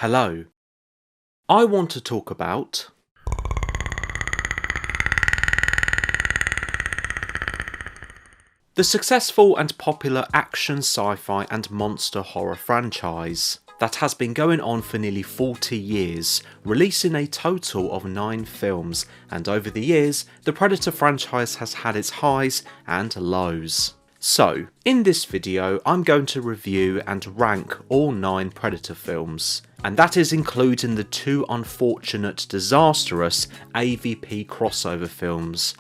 Hello. I want to talk about the successful and popular action, sci-fi and monster horror franchise that has been going on for nearly 40 years, releasing a total of 9 films, and over the years, the Predator franchise has had its highs and lows. So, in this video, I'm going to review and rank all 9 Predator films, and that is including the 2 unfortunate, disastrous AVP crossover films.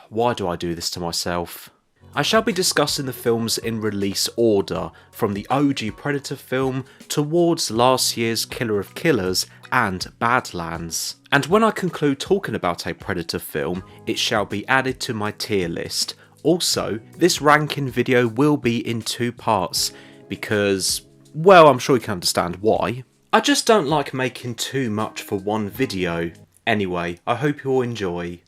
Why do I do this to myself? I shall be discussing the films in release order, from the OG Predator film towards last year's Killer of Killers and Badlands. And when I conclude talking about a Predator film, it shall be added to my tier list. Also, this ranking video will be in 2 parts, because, well, I'm sure you can understand why. I just don't like making too much for one video. Anyway, I hope you all enjoy.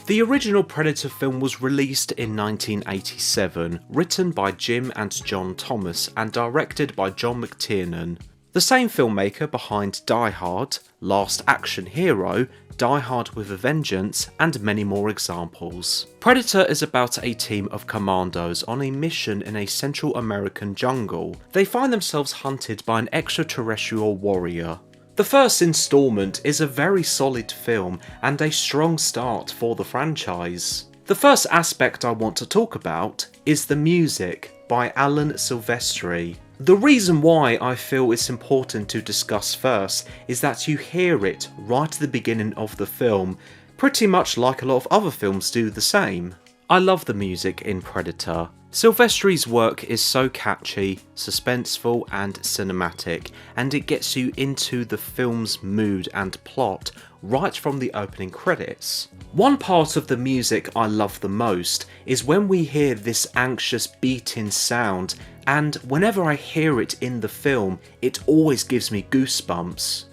The original Predator film was released in 1987, written by Jim and John Thomas and directed by John McTiernan. The same filmmaker behind Die Hard, Last Action Hero, Die Hard with a Vengeance, and many more examples. Predator is about a team of commandos on a mission in a Central American jungle. They find themselves hunted by an extraterrestrial warrior. The first installment is a very solid film and a strong start for the franchise. The first aspect I want to talk about is the music by Alan Silvestri. The reason why I feel it's important to discuss first is that you hear it right at the beginning of the film, pretty much like a lot of other films do the same. I love the music in Predator. Silvestri's work is so catchy, suspenseful and cinematic, and it gets you into the film's mood and plot right from the opening credits. One part of the music I love the most is when we hear this anxious beating sound, and whenever I hear it in the film, it always gives me goosebumps.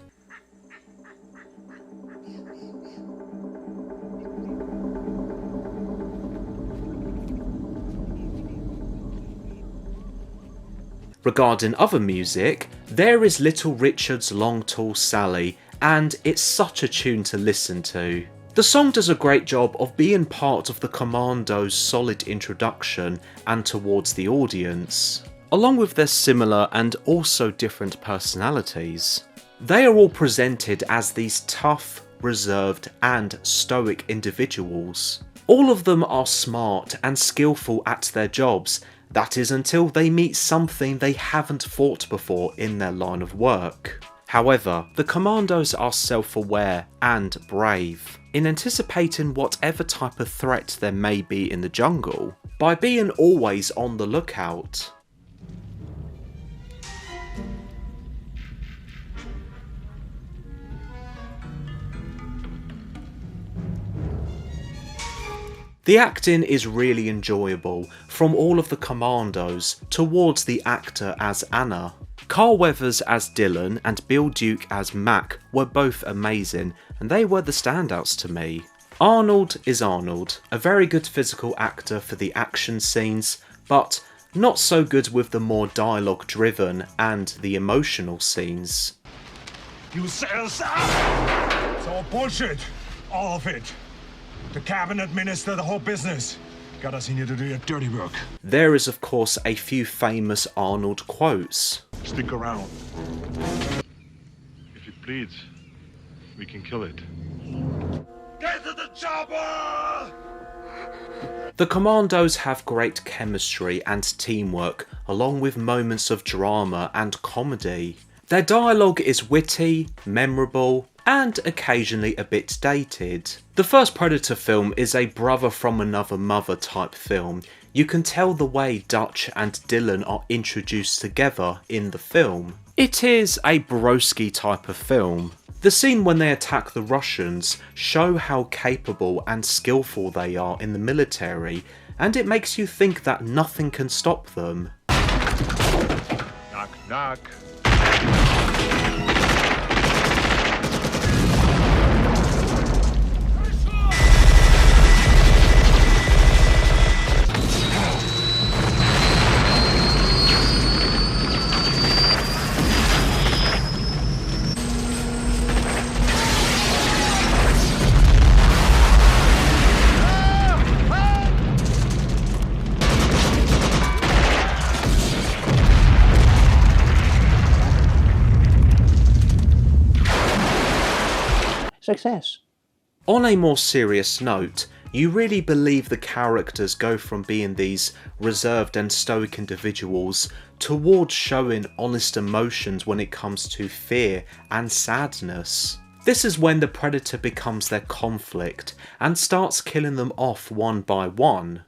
Regarding other music, there is Little Richard's Long Tall Sally, and it's such a tune to listen to. The song does a great job of being part of the Commandos' solid introduction and towards the audience, along with their similar and also different personalities. They are all presented as these tough, reserved and stoic individuals. All of them are smart and skillful at their jobs. That is until they meet something they haven't fought before in their line of work. However, the Commandos are self-aware and brave, in anticipating whatever type of threat there may be in the jungle, by being always on the lookout. The acting is really enjoyable, from all of the Commandos towards the actor as Anna. Carl Weathers as Dylan and Bill Duke as Mac were both amazing, and they were the standouts to me. Arnold is Arnold, a very good physical actor for the action scenes, but not so good with the more dialogue driven and the emotional scenes. You set us up! It's all bullshit, all of it. The cabinet minister, the whole business. Got us in here to do your dirty work. There is of course a few famous Arnold quotes. Stick around. If it bleeds, we can kill it. Get to the chopper! The Commandos have great chemistry and teamwork, along with moments of drama and comedy. Their dialogue is witty, memorable, and occasionally a bit dated. The first Predator film is a brother from another mother type film. You can tell the way Dutch and Dylan are introduced together in the film. It is a broski type of film. The scene when they attack the Russians show how capable and skillful they are in the military, and it makes you think that nothing can stop them. Knock, knock. success. On a more serious note, you really believe the characters go from being these reserved and stoic individuals towards showing honest emotions when it comes to fear and sadness. This is when the predator becomes their conflict and starts killing them off one by one.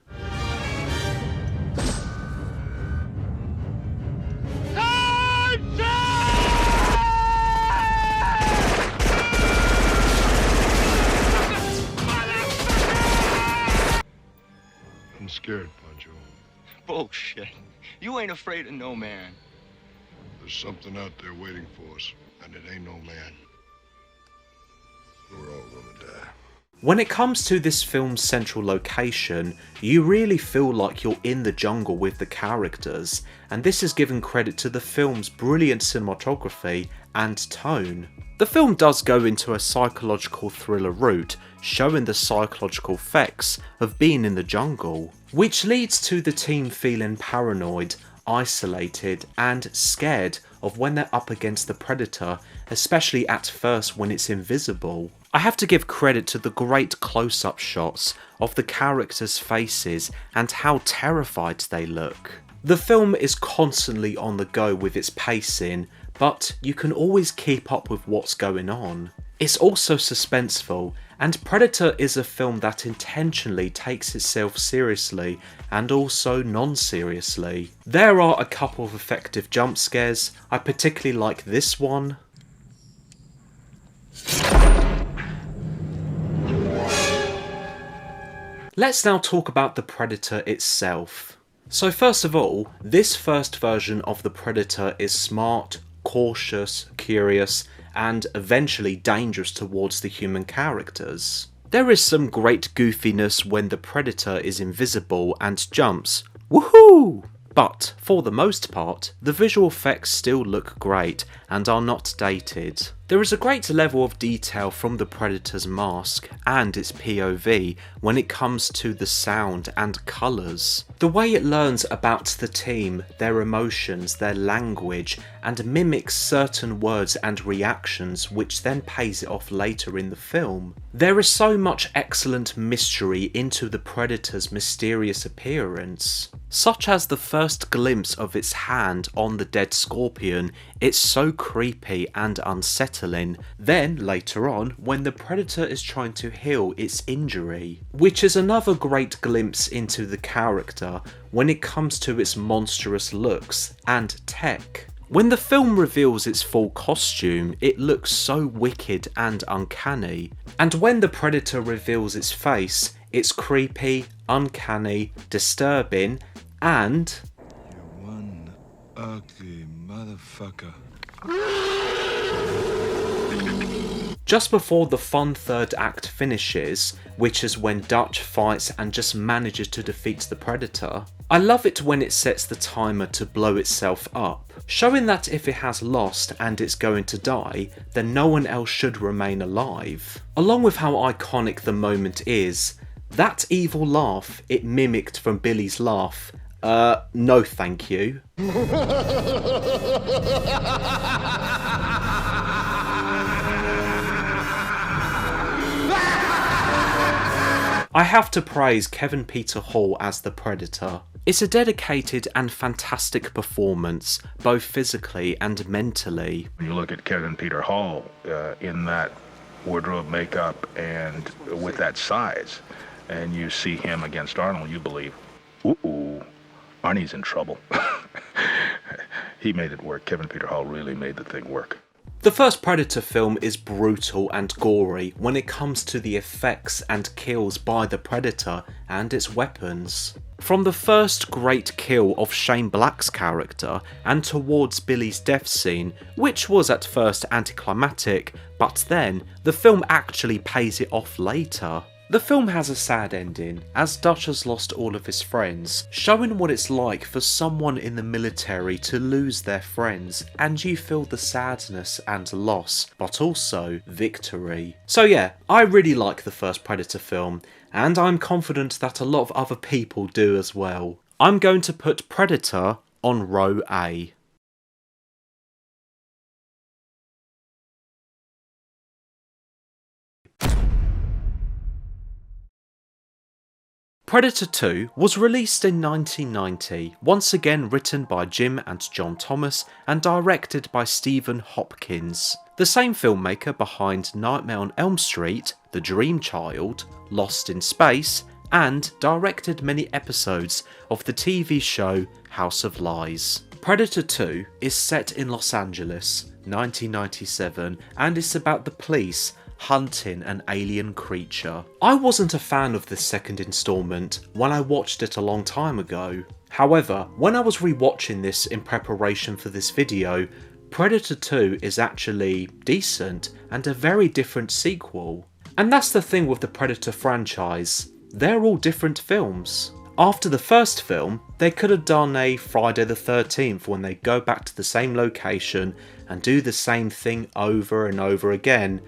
I'm scared, Pancho. Bullshit. You ain't afraid of no man. There's something out there waiting for us, and it ain't no man. We're all gonna die. When it comes to this film's central location, you really feel like you're in the jungle with the characters, and this is giving credit to the film's brilliant cinematography and tone. The film does go into a psychological thriller route, showing the psychological effects of being in the jungle, which leads to the team feeling paranoid, isolated and scared of when they're up against the predator, especially at first when it's invisible. I have to give credit to the great close-up shots of the characters' faces and how terrified they look. The film is constantly on the go with its pacing, but you can always keep up with what's going on. It's also suspenseful, and Predator is a film that intentionally takes itself seriously and also non-seriously. There are a couple of effective jump scares. I particularly like this one. Let's now talk about the Predator itself. So first of all, this first version of the Predator is smart, cautious, curious, and eventually dangerous towards the human characters. There is some great goofiness when the Predator is invisible and jumps. Woohoo! But for the most part, the visual effects still look great and are not dated. There is a great level of detail from the Predator's mask and its POV when it comes to the sound and colours. The way it learns about the team, their emotions, their language, and mimics certain words and reactions, which then pays it off later in the film. There is so much excellent mystery into the Predator's mysterious appearance. Such as the first glimpse of its hand on the dead scorpion, it's so creepy and unsettling. Then, later on, when the Predator is trying to heal its injury, which is another great glimpse into the character when it comes to its monstrous looks and tech. When the film reveals its full costume, it looks so wicked and uncanny. And when the Predator reveals its face, it's creepy, uncanny, disturbing, and... You one ugly motherfucker. Just before the fun third act finishes, which is when Dutch fights and just manages to defeat the Predator, I love it when it sets the timer to blow itself up, showing that if it has lost and it's going to die, then no one else should remain alive. Along with how iconic the moment is, that evil laugh it mimicked from Billy's laugh, no thank you. I have to praise Kevin Peter Hall as the Predator. It's a dedicated and fantastic performance, both physically and mentally. When you look at Kevin Peter Hall in that wardrobe makeup and with that size, and you see him against Arnold, you believe, ooh, Arnie's in trouble. He made it work. Kevin Peter Hall really made the thing work. The first Predator film is brutal and gory when it comes to the effects and kills by the Predator and its weapons. From the first great kill of Shane Black's character and towards Billy's death scene, which was at first anticlimactic, but then the film actually pays it off later. The film has a sad ending, as Dutch has lost all of his friends, showing what it's like for someone in the military to lose their friends, and you feel the sadness and loss, but also victory. So yeah, I really like the first Predator film, and I'm confident that a lot of other people do as well. I'm going to put Predator on row A. Predator 2 was released in 1990, once again written by Jim and John Thomas and directed by Stephen Hopkins, the same filmmaker behind Nightmare on Elm Street, The Dream Child, Lost in Space, and directed many episodes of the TV show House of Lies. Predator 2 is set in Los Angeles, 1997, and it's about the police hunting an alien creature. I wasn't a fan of this second installment when I watched it a long time ago. However, when I was rewatching this in preparation for this video, Predator 2 is actually decent and a very different sequel. And that's the thing with the Predator franchise, they're all different films. After the first film, they could have done a Friday the 13th when they go back to the same location and do the same thing over and over again.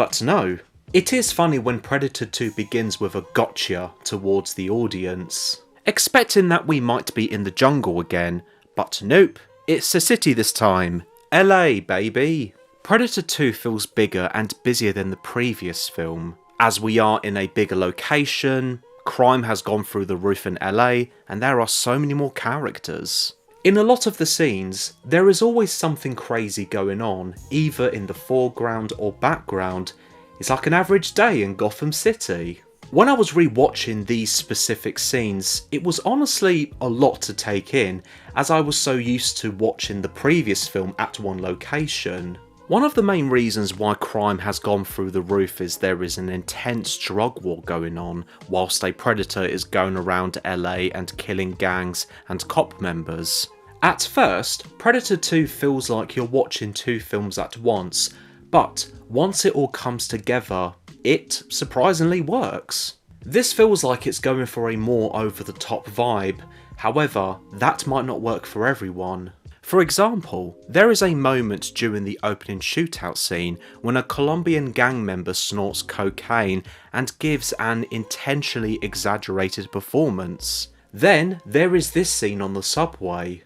But no, it is funny when Predator 2 begins with a gotcha towards the audience, expecting that we might be in the jungle again, but nope, it's a city this time. LA, baby. Predator 2 feels bigger and busier than the previous film, as we are in a bigger location, crime has gone through the roof in LA, and there are so many more characters. In a lot of the scenes, there is always something crazy going on, either in the foreground or background. It's like an average day in Gotham City. When I was rewatching these specific scenes, it was honestly a lot to take in, as I was so used to watching the previous film at one location. One of the main reasons why crime has gone through the roof is there is an intense drug war going on, whilst a predator is going around LA and killing gangs and cop members. At first, Predator 2 feels like you're watching two films at once, but once it all comes together, it surprisingly works. This feels like it's going for a more over-the-top vibe, however, that might not work for everyone. For example, there is a moment during the opening shootout scene when a Colombian gang member snorts cocaine and gives an intentionally exaggerated performance. Then there is this scene on the subway.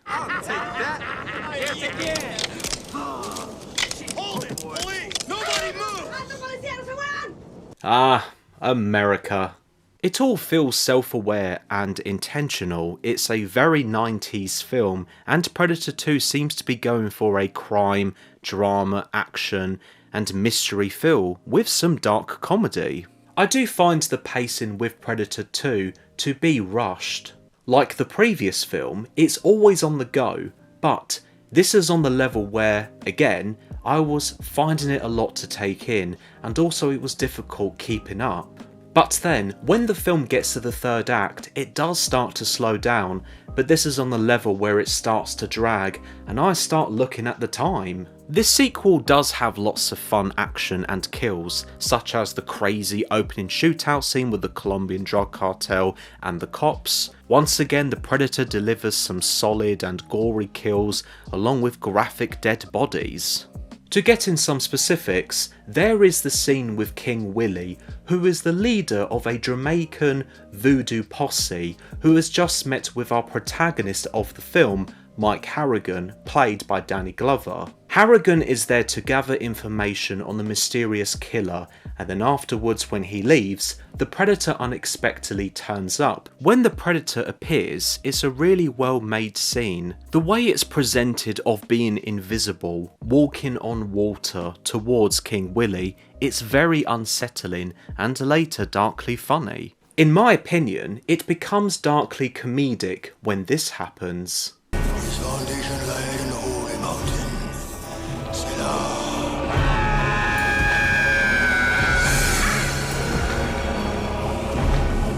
Ah, America. It all feels self-aware and intentional. It's a very 90s film, and Predator 2 seems to be going for a crime, drama, action, and mystery feel with some dark comedy. I do find the pacing with Predator 2 to be rushed. Like the previous film, it's always on the go, but this is on the level where, again, I was finding it a lot to take in, and also it was difficult keeping up. But then, when the film gets to the third act, it does start to slow down, but this is on the level where it starts to drag, and I start looking at the time. This sequel does have lots of fun action and kills, such as the crazy opening shootout scene with the Colombian drug cartel and the cops. Once again, the Predator delivers some solid and gory kills, along with graphic dead bodies. To get in some specifics, there is the scene with King Willie, who is the leader of a Jamaican voodoo posse, who has just met with our protagonist of the film, Mike Harrigan, played by Danny Glover. Harrigan is there to gather information on the mysterious killer, and then afterwards when he leaves, the Predator unexpectedly turns up. When the Predator appears, it's a really well made scene. The way it's presented of being invisible, walking on water towards King Willie, it's very unsettling and later darkly funny. In my opinion, it becomes darkly comedic when this happens.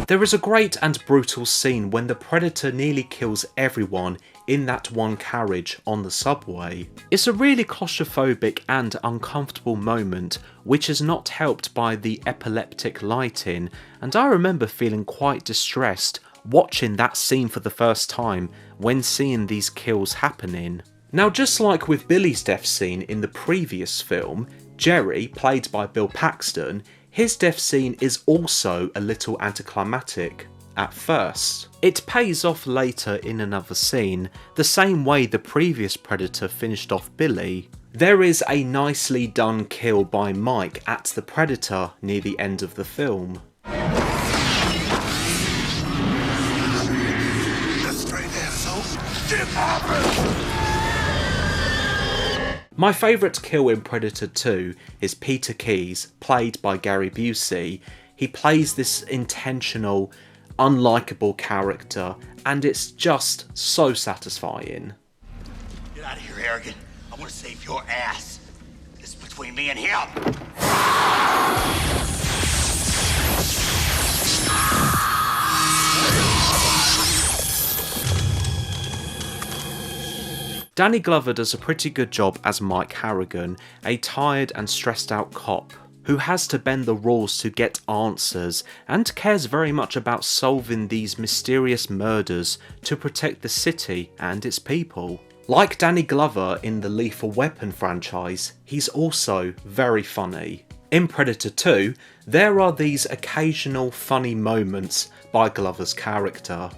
There is a great and brutal scene when the Predator nearly kills everyone in that one carriage on the subway. It's a really claustrophobic and uncomfortable moment, which is not helped by the epileptic lighting, and I remember feeling quite distressed watching that scene for the first time when seeing these kills happening. Now, just like with Billy's death scene in the previous film, Jerry, played by Bill Paxton, his death scene is also a little anticlimactic at first. It pays off later in another scene, the same way the previous Predator finished off Billy. There is a nicely done kill by Mike at the Predator near the end of the film. My favourite kill in Predator 2 is Peter Keyes, played by Gary Busey. He plays this intentional, unlikable character, and it's just so satisfying. Get out of here, arrogant. I want to save your ass. This is between me and him. Danny Glover does a pretty good job as Mike Harrigan, a tired and stressed out cop who has to bend the rules to get answers and cares very much about solving these mysterious murders to protect the city and its people. Like Danny Glover in the Lethal Weapon franchise, he's also very funny. In Predator 2, there are these occasional funny moments by Glover's character.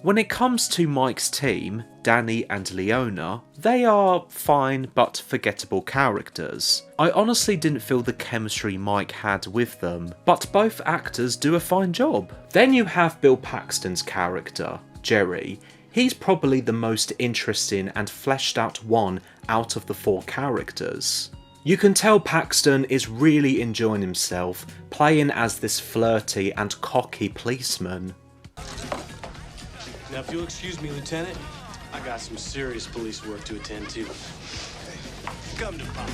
When it comes to Mike's team, Danny and Leona, they are fine but forgettable characters. I honestly didn't feel the chemistry Mike had with them, but both actors do a fine job. Then you have Bill Paxton's character, Jerry. He's probably the most interesting and fleshed out one out of the four characters. You can tell Paxton is really enjoying himself, playing as this flirty and cocky policeman. Now, if you'll excuse me, Lieutenant, I got some serious police work to attend to. Come to Pop.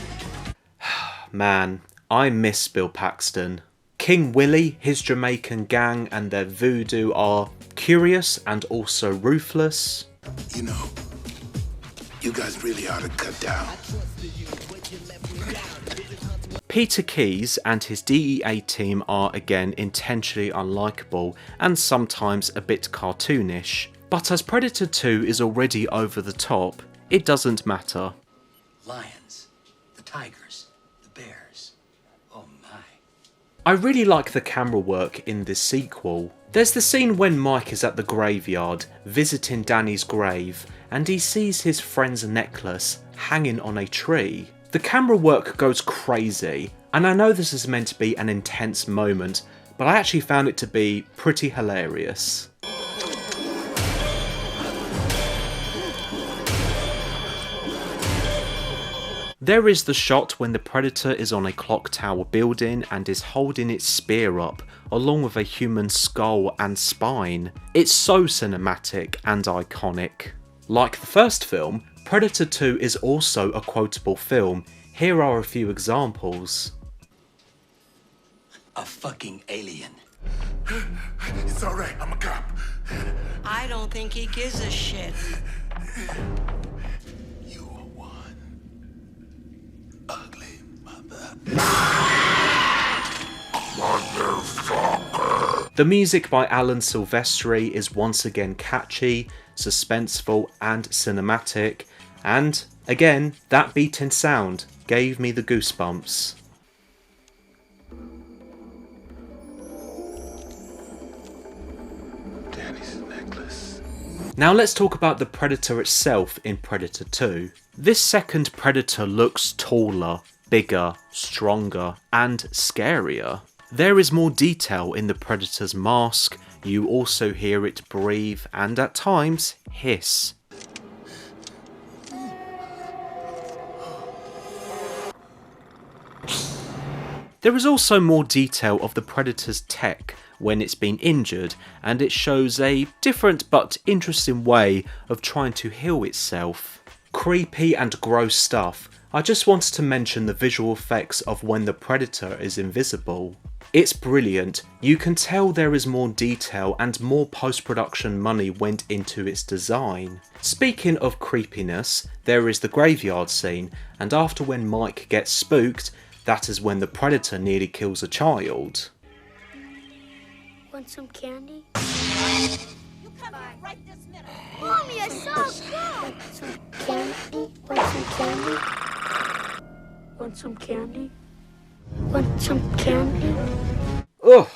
Man, I miss Bill Paxton. King Willie, his Jamaican gang, and their voodoo are curious and also ruthless. You know, you guys really ought to cut down. Peter Keyes and his DEA team are again intentionally unlikable and sometimes a bit cartoonish, but as Predator 2 is already over the top, it doesn't matter. Lions, the tigers, the bears. Oh my. I really like the camera work in this sequel. There's the scene when Mike is at the graveyard visiting Danny's grave and he sees his friend's necklace hanging on a tree. The camera work goes crazy, and I know this is meant to be an intense moment, but I actually found it to be pretty hilarious. There is the shot when the Predator is on a clock tower building and is holding its spear up, along with a human skull and spine. It's so cinematic and iconic. Like the first film, Predator 2 is also a quotable film. Here are a few examples. A fucking alien. It's all right, I'm a cop. I don't think he gives a shit. You are one ugly mother. Motherfucker. The music by Alan Silvestri is once again catchy, suspenseful and cinematic, and again, that beat-in sound gave me the goosebumps. Danny's necklace. Now let's talk about the Predator itself in Predator 2. This second Predator looks taller, bigger, stronger, and scarier. There is more detail in the Predator's mask, you also hear it breathe and at times hiss. There is also more detail of the Predator's tech when it's been injured, and it shows a different but interesting way of trying to heal itself. Creepy and gross stuff. I just wanted to mention the visual effects of when the Predator is invisible. It's brilliant. You can tell there is more detail and more post-production money went into its design. Speaking of creepiness, there is the graveyard scene, and after when Mike gets spooked, that is when the Predator nearly kills a child. Want some candy? You come here right this minute. Mommy, I saw a girl! Want some candy? Want some candy? Want some candy? Want some candy? Ugh!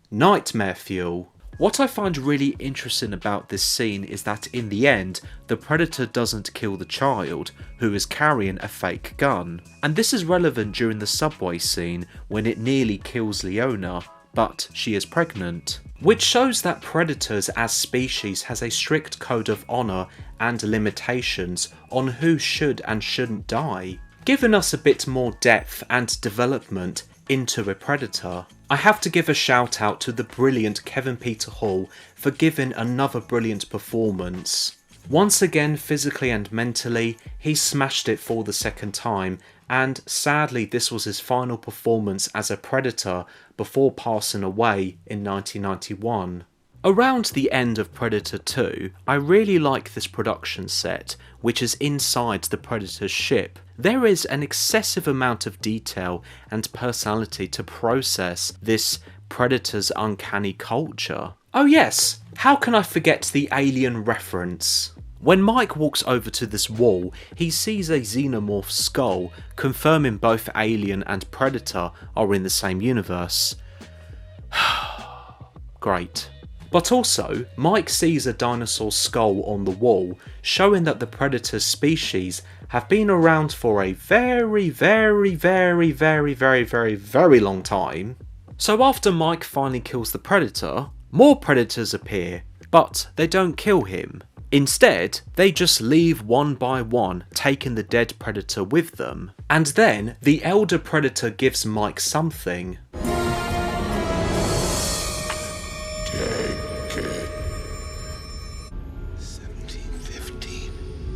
Nightmare fuel. What I find really interesting about this scene is that in the end, the predator doesn't kill the child, who is carrying a fake gun. And this is relevant during the subway scene when it nearly kills Leona, but she is pregnant. Which shows that predators as species has a strict code of honour and limitations on who should and shouldn't die, giving us a bit more depth and development into a predator. I have to give a shout out to the brilliant Kevin Peter Hall for giving another brilliant performance. Once again, physically and mentally, he smashed it for the second time, and sadly this was his final performance as a Predator before passing away in 1991. Around the end of Predator 2, I really like this production set, which is inside the Predator's ship. There is an excessive amount of detail and personality to process this Predator's uncanny culture. Oh yes, how can I forget the Alien reference? When Mike walks over to this wall, he sees a xenomorph skull, confirming both Alien and Predator are in the same universe. Great. But also, Mike sees a dinosaur skull on the wall, showing that the Predator species have been around for a very long time. So after Mike finally kills the Predator, more Predators appear, but they don't kill him. Instead, they just leave one by one, taking the dead Predator with them. And then, the elder Predator gives Mike something.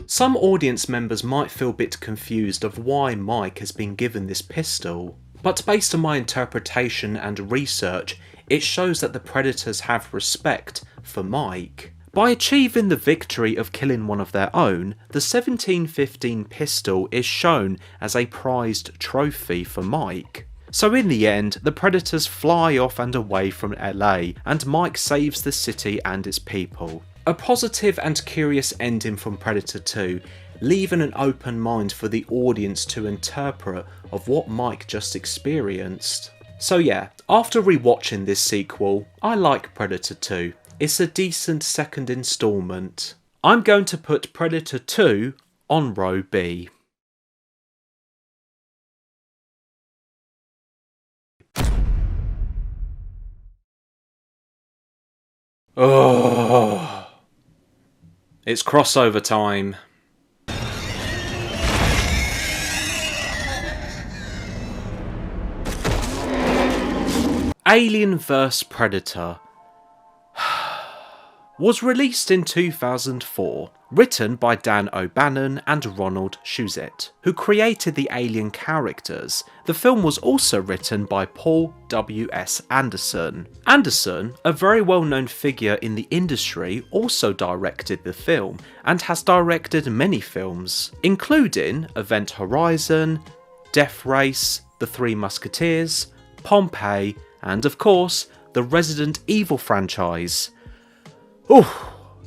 Some audience members might feel a bit confused of why Mike has been given this pistol, but based on my interpretation and research, it shows that the Predators have respect for Mike. By achieving the victory of killing one of their own, the 1715 pistol is shown as a prized trophy for Mike. So in the end, the Predators fly off and away from LA, and Mike saves the city and its people. A positive and curious ending from Predator 2, leaving an open mind for the audience to interpret of what Mike just experienced. So yeah, after rewatching this sequel, I like Predator 2. It's a decent second instalment. I'm going to put Predator 2 on row B. Oh. It's crossover time. Alien vs Predator was released in 2004, written by Dan O'Bannon and Ronald Shusett, who created the Alien characters. The film was also written by Paul W.S. Anderson. Anderson, a very well-known figure in the industry, also directed the film, and has directed many films, including Event Horizon, Death Race, The Three Musketeers, Pompeii, and of course, the Resident Evil franchise. Ooh,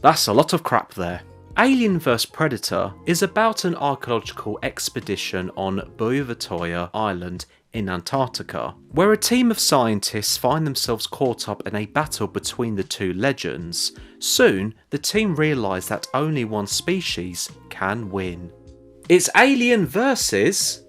that's a lot of crap there. Alien vs Predator is about an archaeological expedition on Buyuvatoya Island in Antarctica, where a team of scientists find themselves caught up in a battle between the two legends. Soon, the team realise that only one species can win. It's Alien versus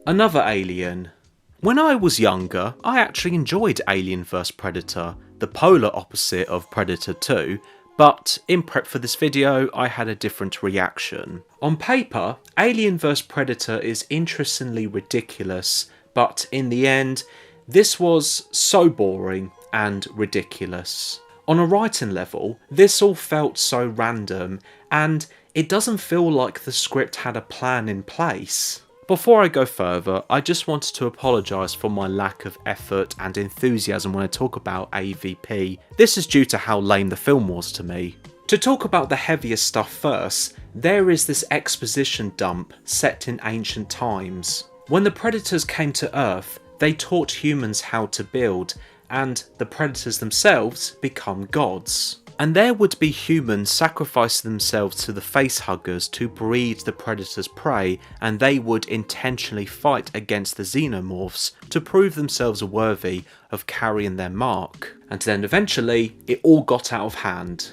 another alien. When I was younger, I actually enjoyed Alien vs Predator, the polar opposite of Predator 2, but in prep for this video, I had a different reaction. On paper, Alien vs Predator is interestingly ridiculous, but in the end, this was so boring and ridiculous. On a writing level, this all felt so random, and it doesn't feel like the script had a plan in place. Before I go further, I just wanted to apologise for my lack of effort and enthusiasm when I talk about AVP. This is due to how lame the film was to me. To talk about the heavier stuff first, there is this exposition dump set in ancient times. When the Predators came to Earth, they taught humans how to build, and the Predators themselves become gods. And there would be humans sacrificing themselves to the facehuggers to breed the Predator's prey, and they would intentionally fight against the xenomorphs to prove themselves worthy of carrying their mark. and then eventually it all got out of hand.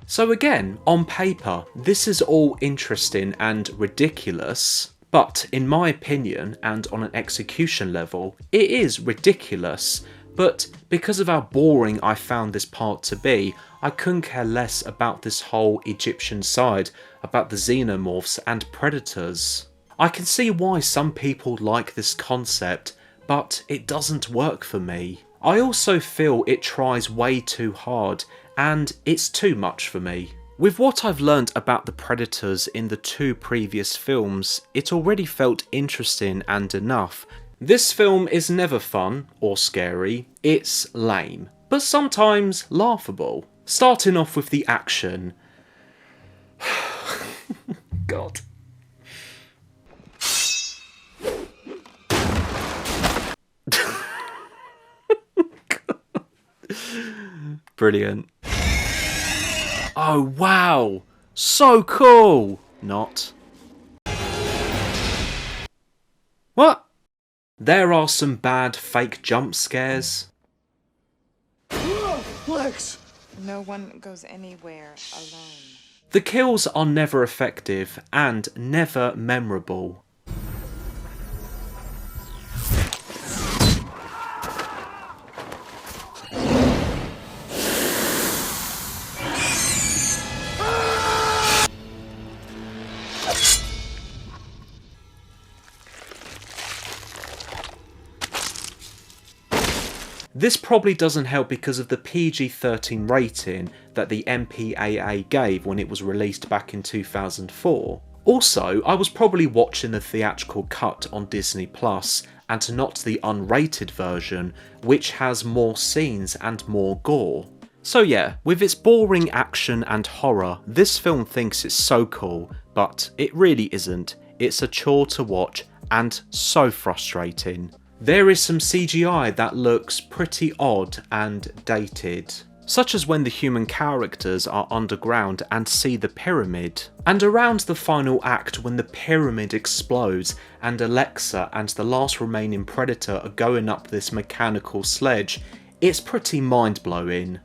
So again, on paper, this is all interesting and ridiculous, but in my opinion, and on an execution level, it is ridiculous. But because of how boring I found this part to be, I couldn't care less about this whole Egyptian side, about the xenomorphs and predators. I can see why some people like this concept, but it doesn't work for me. I also feel it tries way too hard, and it's too much for me. With what I've learned about the predators in the 2 previous films, it already felt interesting and enough. This film is never fun or scary, it's lame, but sometimes laughable. Starting off with the action. God. Brilliant. Oh wow, so cool! Not. What? There are some bad fake jump scares. Lex! No one goes anywhere alone. The kills are never effective and never memorable. This probably doesn't help because of the PG-13 rating that the MPAA gave when it was released back in 2004. Also, I was probably watching the theatrical cut on Disney Plus and not the unrated version, which has more scenes and more gore. So yeah, with its boring action and horror, this film thinks it's so cool, but it really isn't. It's a chore to watch and so frustrating. There is some CGI that looks pretty odd and dated, such as when the human characters are underground and see the pyramid, and around the final act when the pyramid explodes and Alexa and the last remaining predator are going up this mechanical sledge. It's pretty mind-blowing.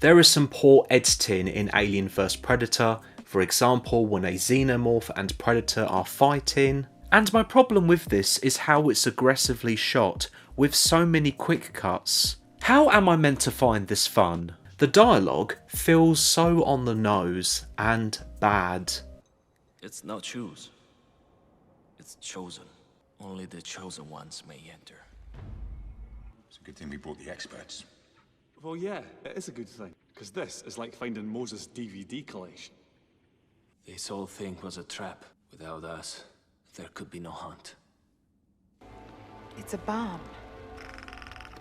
There is some poor editing in Alien vs Predator, for example when a xenomorph and predator are fighting, and my problem with this is how it's aggressively shot with so many quick cuts. How am I meant to find this fun? The dialogue feels so on the nose and bad. It's not choose, it's chosen. Only the chosen ones may enter. It's a good thing we brought the experts. Well, yeah, it is a good thing, because this is like finding Moses' DVD collection. This whole thing was a trap. Without us, there could be no hunt. It's a bomb.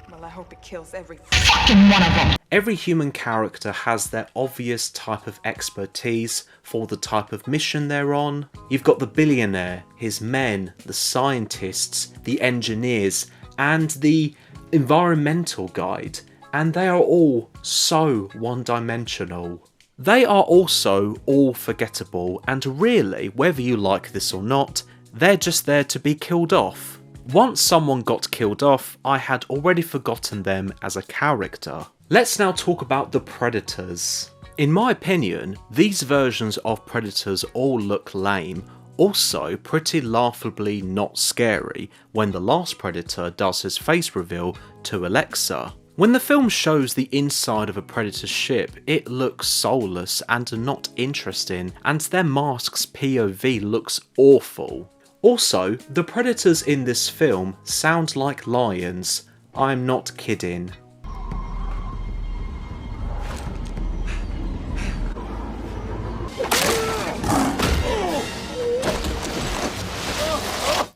Well, I hope it kills every fucking one of them. Every human character has their obvious type of expertise for the type of mission they're on. You've got the billionaire, his men, the scientists, the engineers, and the environmental guide. And they are all so one-dimensional. They are also all forgettable, and really, whether you like this or not, they're just there to be killed off. Once someone got killed off, I had already forgotten them as a character. Let's now talk about the predators. In my opinion, these versions of predators all look lame, also pretty laughably not scary when the last predator does his face reveal to Alexa. When the film shows the inside of a predator's ship, it looks soulless and not interesting, and their mask's POV looks awful. Also, the predators in this film sound like lions. I'm not kidding.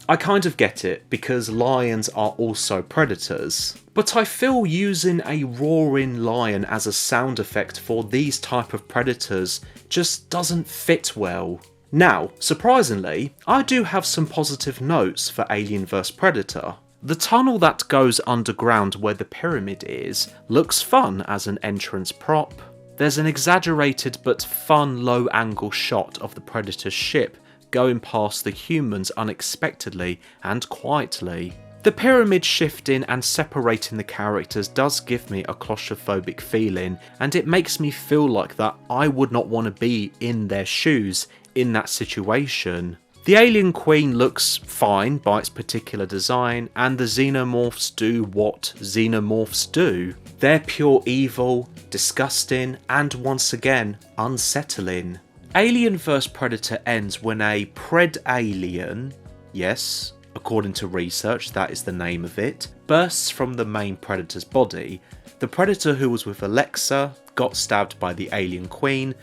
I kind of get it, because lions are also predators, but I feel using a roaring lion as a sound effect for these type of predators just doesn't fit well. Now, surprisingly, I do have some positive notes for Alien vs Predator. The tunnel that goes underground where the pyramid is looks fun as an entrance prop. There's an exaggerated but fun low-angle shot of the Predator's ship going past the humans unexpectedly and quietly. The pyramid shifting and separating the characters does give me a claustrophobic feeling, and it makes me feel like that I would not want to be in their shoes in that situation. The alien queen looks fine by its particular design, and the xenomorphs do what xenomorphs do. They're pure evil, disgusting, and once again, unsettling. Alien vs Predator ends when a pred-alien, yes, according to research that is the name of it, bursts from the main Predator's body. The Predator who was with Alexa got stabbed by the alien queen,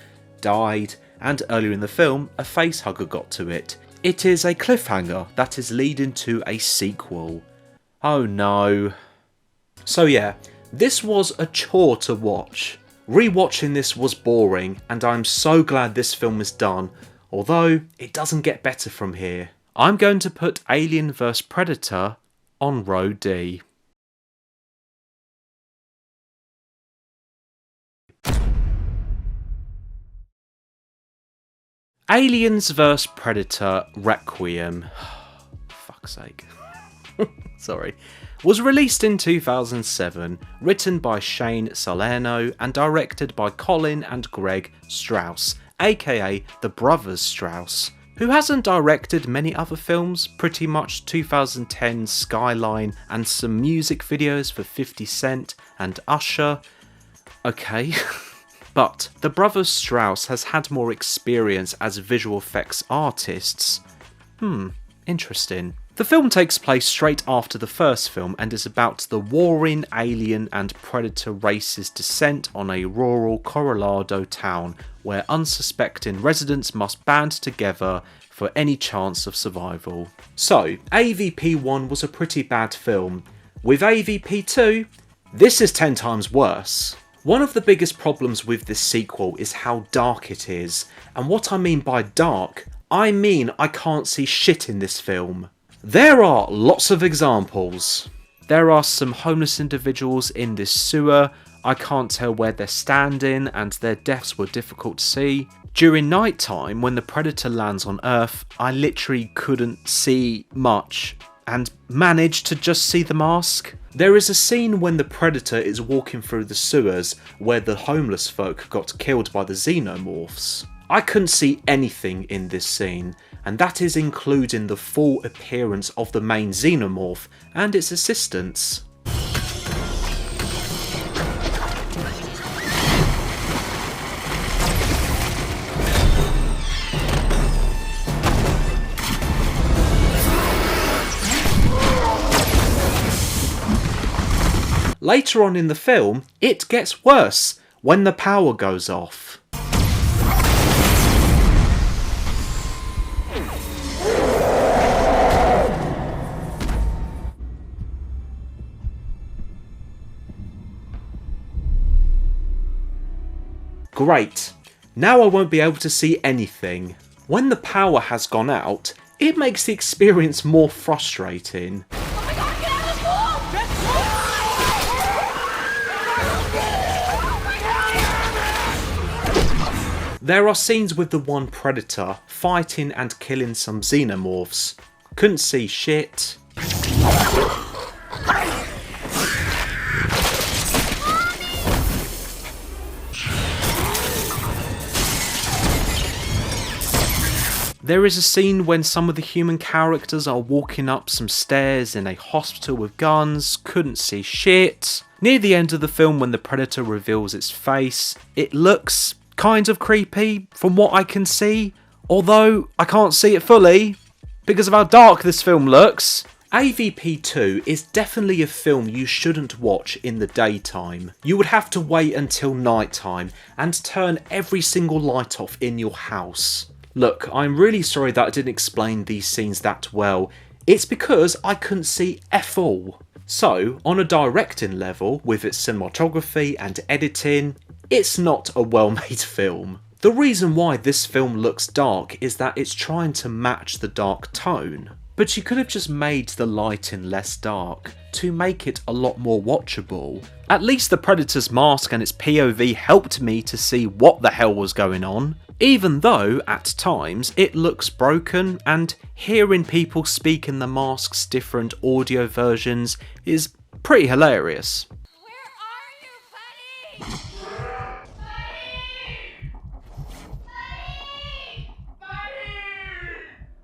died, and earlier in the film, a facehugger got to it. It is a cliffhanger that is leading to a sequel. Oh no. So yeah, this was a chore to watch. Rewatching this was boring, and I'm so glad this film is done, although it doesn't get better from here. I'm going to put Alien vs Predator on row D. Aliens vs Predator Requiem. Fuck's sake. Sorry. Was released in 2007, written by Shane Salerno and directed by Colin and Greg Strauss, aka the Brothers Strauss, who hasn't directed many other films, pretty much 2010's Skyline and some music videos for 50 Cent and Usher. Okay. But the Brothers Strauss has had more experience as visual effects artists. Interesting. The film takes place straight after the first film and is about the warring alien and predator races' descent on a rural Colorado town where unsuspecting residents must band together for any chance of survival. So, AVP1 was a pretty bad film. With AVP2, this is 10 times worse. One of the biggest problems with this sequel is how dark it is, and what I mean by dark, I mean I can't see shit in this film. There are lots of examples. There are some homeless individuals in this sewer, I can't tell where they're standing and their deaths were difficult to see. During night time, when the predator lands on Earth, I literally couldn't see much and managed to just see the mask. There is a scene when the predator is walking through the sewers where the homeless folk got killed by the xenomorphs. I couldn't see anything in this scene, and that is including the full appearance of the main xenomorph and its assistants. Later on in the film, it gets worse when the power goes off. Great, now I won't be able to see anything. When the power has gone out, it makes the experience more frustrating. There are scenes with the one predator fighting and killing some xenomorphs. Couldn't see shit. There is a scene when some of the human characters are walking up some stairs in a hospital with guns, couldn't see shit. Near the end of the film when the predator reveals its face, it looks kind of creepy from what I can see, although I can't see it fully because of how dark this film looks. AVP2 is definitely a film you shouldn't watch in the daytime. You would have to wait until nighttime and turn every single light off in your house. Look, I'm really sorry that I didn't explain these scenes that well. It's because I couldn't see F all. So, on a directing level, with its cinematography and editing, it's not a well-made film. The reason why this film looks dark is that it's trying to match the dark tone. but you could have just made the lighting less dark to make it a lot more watchable. At least the Predator's mask and its POV helped me to see what the hell was going on, even though at times it looks broken, and hearing people speak in the mask's different audio versions is pretty hilarious.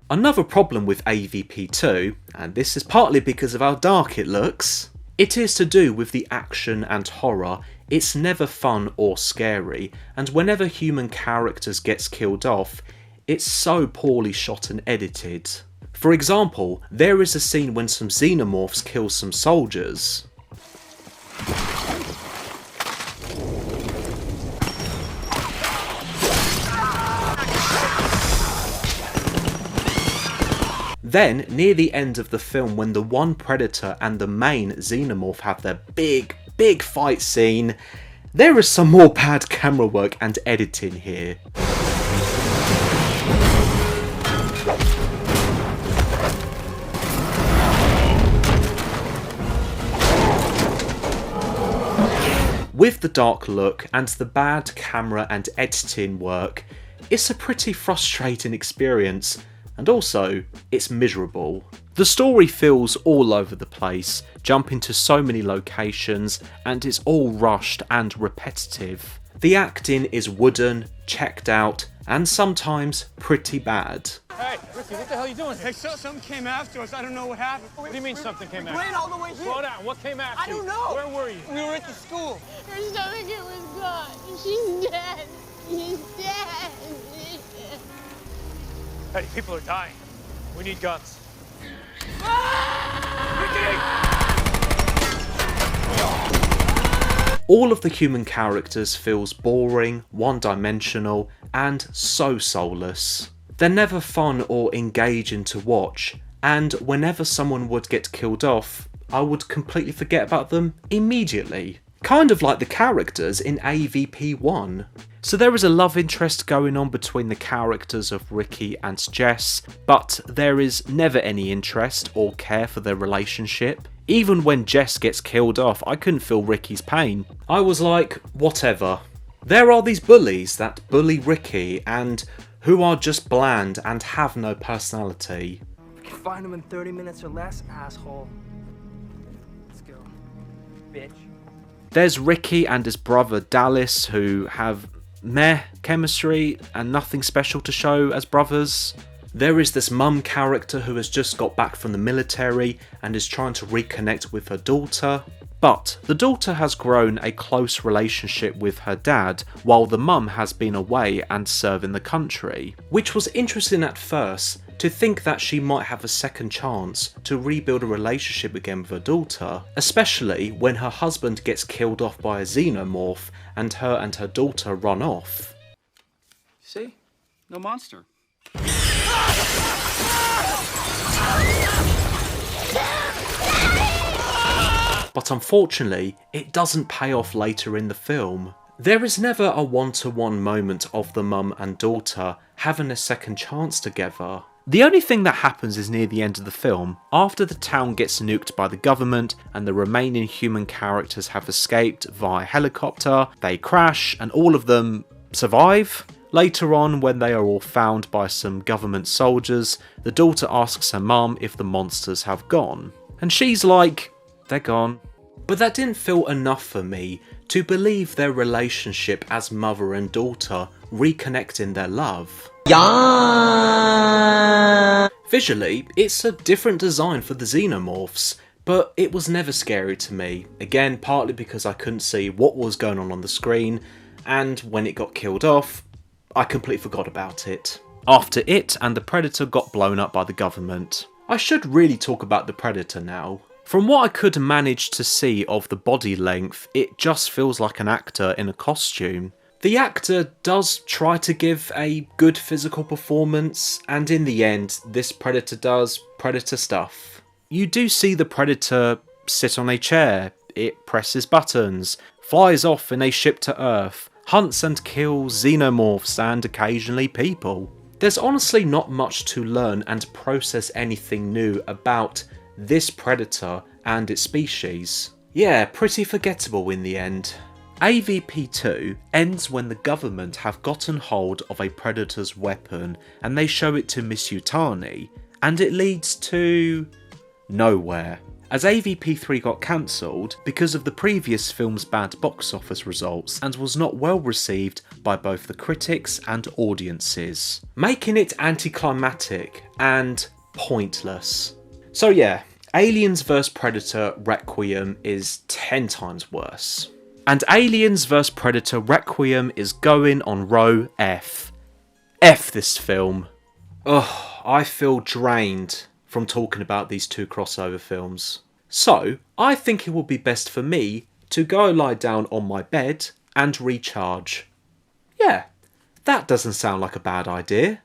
Another problem with AVP2, and this is partly because of how dark it looks, it is to do with the action and horror. It's never fun or scary, and whenever human characters gets killed off, it's so poorly shot and edited. For example, there is a scene when some xenomorphs kill some soldiers. Then, near the end of the film, when the one Predator and the main Xenomorph have their big fight scene, there is some more bad camera work and editing here. With the dark look and the bad camera and editing work, it's a pretty frustrating experience. And also, it's miserable. The story feels all over the place, jumping to so many locations, and it's all rushed and repetitive. The acting is wooden, checked out, and sometimes pretty bad. Hey, Ricky, what the hell are you doing here? Hey, something came after us. I don't know what happened. What do you mean something came after? We ran all the way here. Slow down. What came after I don't know. Where were you? We were at the school. Her stomach, it was gone. She's dead. She's dead. Hey, people are dying. We need guns. All of the human characters feels boring, one-dimensional, and so soulless. They're never fun or engaging to watch, and whenever someone would get killed off, I would completely forget about them immediately. Kind of like the characters in AVP1. So there is a love interest going on between the characters of Ricky and Jess, but there is never any interest or care for their relationship. Even when Jess gets killed off, I couldn't feel Ricky's pain. I was like, whatever. There are these bullies that bully Ricky and who are just bland and have no personality. We can find him in 30 minutes or less, asshole. Let's go, bitch. There's Ricky and his brother Dallas, who have meh chemistry and nothing special to show as brothers. There is this mum character who has just got back from the military and is trying to reconnect with her daughter. But the daughter has grown a close relationship with her dad while the mum has been away and serving the country. Which was interesting at first, to think that she might have a second chance to rebuild a relationship again with her daughter, especially when her husband gets killed off by a xenomorph and her daughter run off. See? No monster. But unfortunately, it doesn't pay off later in the film. There is never a one-to-one moment of the mum and daughter having a second chance together. The only thing that happens is near the end of the film, after the town gets nuked by the government and the remaining human characters have escaped via helicopter, they crash and all of them survive. Later on, when they are all found by some government soldiers, the daughter asks her mum if the monsters have gone. And she's like, they're gone. But that didn't feel enough for me to believe their relationship as mother and daughter reconnecting their love. Yeah. Visually, it's a different design for the xenomorphs, but it was never scary to me. Again, partly because I couldn't see what was going on the screen, and when it got killed off, I completely forgot about it. After it and the Predator got blown up by the government. I should really talk about the Predator now. From what I could manage to see of the body length, it just feels like an actor in a costume. The actor does try to give a good physical performance, and in the end, this Predator does Predator stuff. You do see the Predator sit on a chair, it presses buttons, flies off in a ship to Earth, hunts and kills xenomorphs and occasionally people. There's honestly not much to learn and process anything new about this predator and its species. Yeah, pretty forgettable in the end. AVP2 ends when the government have gotten hold of a predator's weapon and they show it to Miss Yutani, and it leads to nowhere, as AVP3 got cancelled because of the previous film's bad box office results and was not well received by both the critics and audiences, making it anticlimactic and pointless. So yeah, Aliens vs Predator Requiem is 10 times worse. And Aliens vs Predator Requiem is going on row F. F this film. Ugh, I feel drained from talking about these two crossover films. So, I think it would be best for me to go lie down on my bed and recharge. Yeah, that doesn't sound like a bad idea.